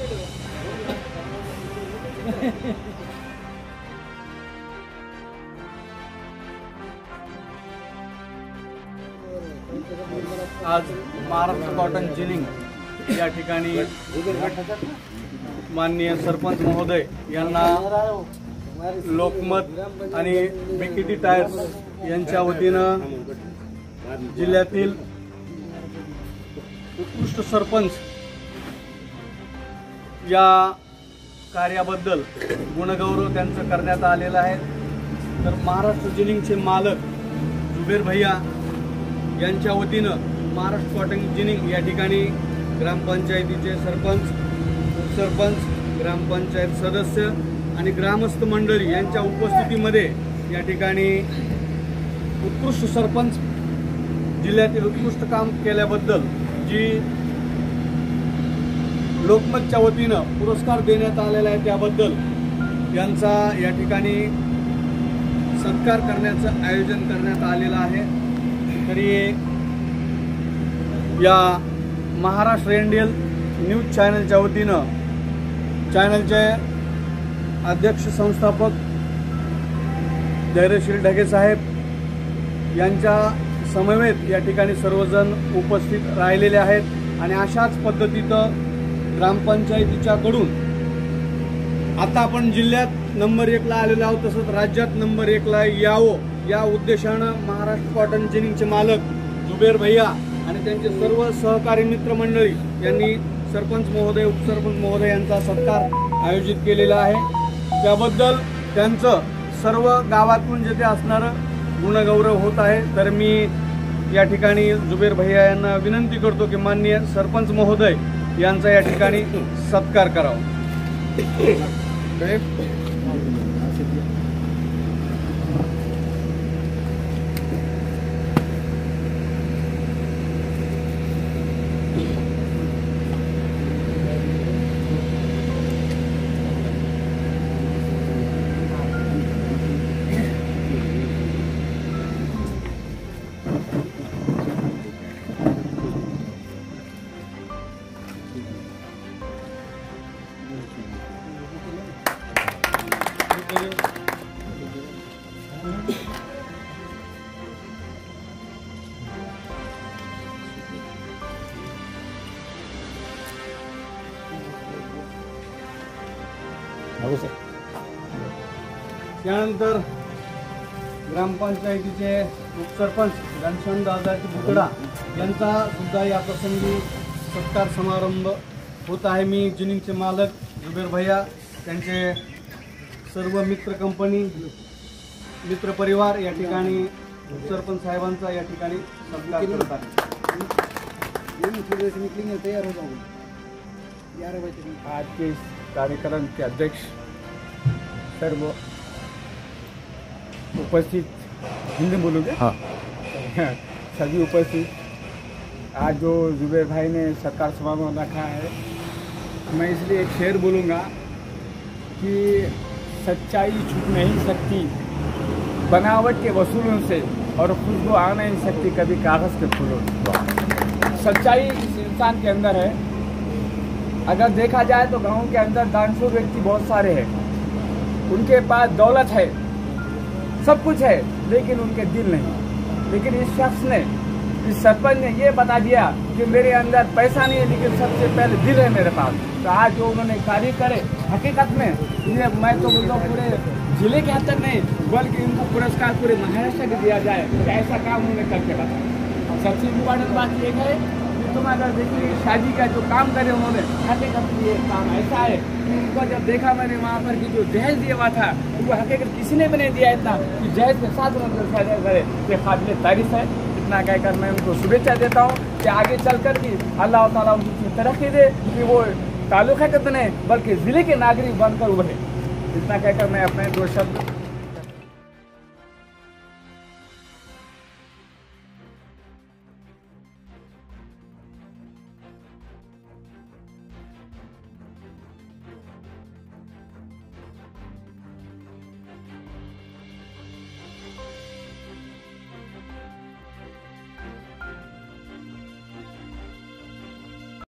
आज Maharashtra cotton ginning या ठिकाणी माननीय सरपंच महोदय यांना लोकमत आणि बीकेटी टायर्स यांच्या वतीनं जिल्ह्यातील उत्कृष्ट सरपंच या कार्याबद्दल गुणगौरव त्यांचं करण्यात आलेला आहे। तर महाराष्ट्र जिनिंगचे मालक जुबेर भैया यांच्या वतीनं महाराष्ट्र कॉटन जिनिंग या ठिकाणी ग्रामपंचायतीचे सरपंच, उपसरपंच, ग्रामपंचायत सदस्य आणि ग्रामस्थ मंडळी यांच्या उपस्थितीमध्ये या ठिकाणी उत्कृष्ट सरपंच जिल्ह्यातील उत्कृष्ट काम केल्याबद्दल जी लोकमतच्या वतीनं पुरस्कार देण्यात आलेला आहे त्याबद्दल यांचा या ठिकाणी सत्कार करण्याचं आयोजन करण्यात आलेलं आहे। तरी या महाराष्ट्र एनडीएल न्यूज चॅनलच्या वतीनं चॅनलचे अध्यक्ष संस्थापक धैर्यशील ढगे साहेब यांच्या समवेत या ठिकाणी सर्वजण उपस्थित राहिलेले आहेत आणि अशाच पद्धतीनं ग्रामपंचायतीच्याकडून आता आपण जिल्ह्यात नंबर 1 ला आलेलो आहोत, तसंच राज्यात नंबर 1 ला यावं या उद्देशानं महाराष्ट्र कॉटन जिनिंगचे मालक जुबेर भैया आणि त्यांचे सर्व सहकारी मित्रमंडळी यांनी सरपंच महोदय, उपसरपंच महोदय यांचा सत्कार आयोजित केलेला आहे। त्याबद्दल त्यांचं सर्व गावातून जेथे असणारं गुणगौरव होत आहे। तर मी या ठिकाणी जुबेर भैया यांना विनंती करतो की माननीय सरपंच महोदय यांचा या ठिकाणी सत्कार करावा। त्यानंतर ग्रामपंचायतीचे उपसरपंच घनश्याम दादाजी बुकडा यांचा सुद्धा या प्रसंगी सत्कार समारंभ होत आहे। मी जिनिंगचे मालक जुबेर भैया, त्यांचे सर्व मित्र कंपनी, मित्र परिवार या ठिकाणी उपसरपंच साहेबांचा या ठिकाणी सत्कार करत आहे। आज के कार्यक्रम के अध्यक्ष सर्व उपस्थित, हिंदी बोलोगे? हाँ। सभी उपस्थित, आज जो जुबेर भाई ने सत्कार समारोह रखा है, मैं इसलिए एक शेर बोलूँगा कि सच्चाई छुप नहीं सकती बनावट के वसूलों से और खुशबू आ नहीं सकती कभी कागज़ के फूलों से। सच्चाई इस इंसान के अंदर है। अगर देखा जाए तो गांव के अंदर दानशूर व्यक्ति बहुत सारे हैं, उनके पास दौलत है, सब कुछ है, लेकिन उनके दिल नहीं। लेकिन इस शख्स ने, इस सरपंच ने ये बता दिया कि मेरे अंदर पैसा नहीं है, लेकिन सबसे पहले दिल है मेरे पास। तो आज जो उन्होंने कार्य करे, हकीकत में ये मैं तो बोलता हूँ पूरे जिले के हद तक नहीं, बल्कि इनको पुरस्कार पूरे महाराष्ट्र को दिया जाए कि ऐसा काम उन्होंने करके बताया। सबसे इम्पोर्टेंट बात ये है कि तुम अगर देखिए शादी का जो काम करे उन्होंने, हकीकत में ये काम ऐसा है कि उनको जब देखा मैंने वहाँ पर कि जो दहेज दिया हुआ था वो हकीकत किसी ने भी नहीं दिया इतना कि दहेज के साथ उन्होंने शादी करे, ये काबिल तारीफ है। इतना कहकर मैं उनको शुभेच्छा देता हूँ कि आगे चल कर भी अल्लाह ताला उनकी तरक्की दे कि वो ताल्लुक़ है कितने बल्कि ज़िले के नागरिक बनकर उभरे। इतना कहकर मैं अपने 2 शब्द